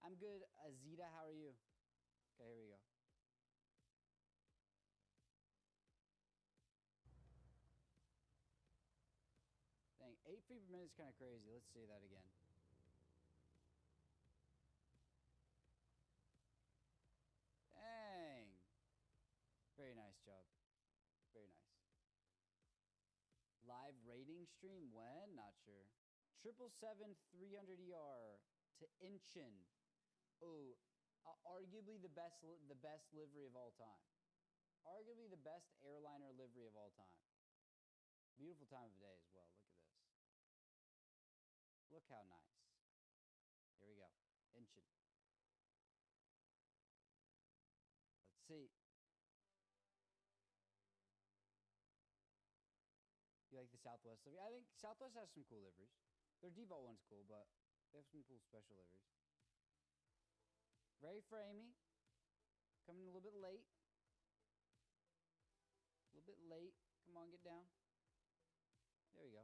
I'm good. Azita, how are you? Okay, here we go. Dang, 8 feet per minute is kind of crazy. Let's see that again. Dang. Very nice job. Very nice. Live rating stream when? Not sure. 777 300 ER to Inchin. Oh, arguably the best livery of all time. Arguably the best airliner livery of all time. Beautiful time of day as well. Look at this. Look how nice. Here we go. Inchin. Let's see. You like the Southwest livery? I think Southwest has some cool liveries. Their default one's cool, but they have some cool special liveries. Very framey. Coming a little bit late. A little bit late. Come on, get down. There we go.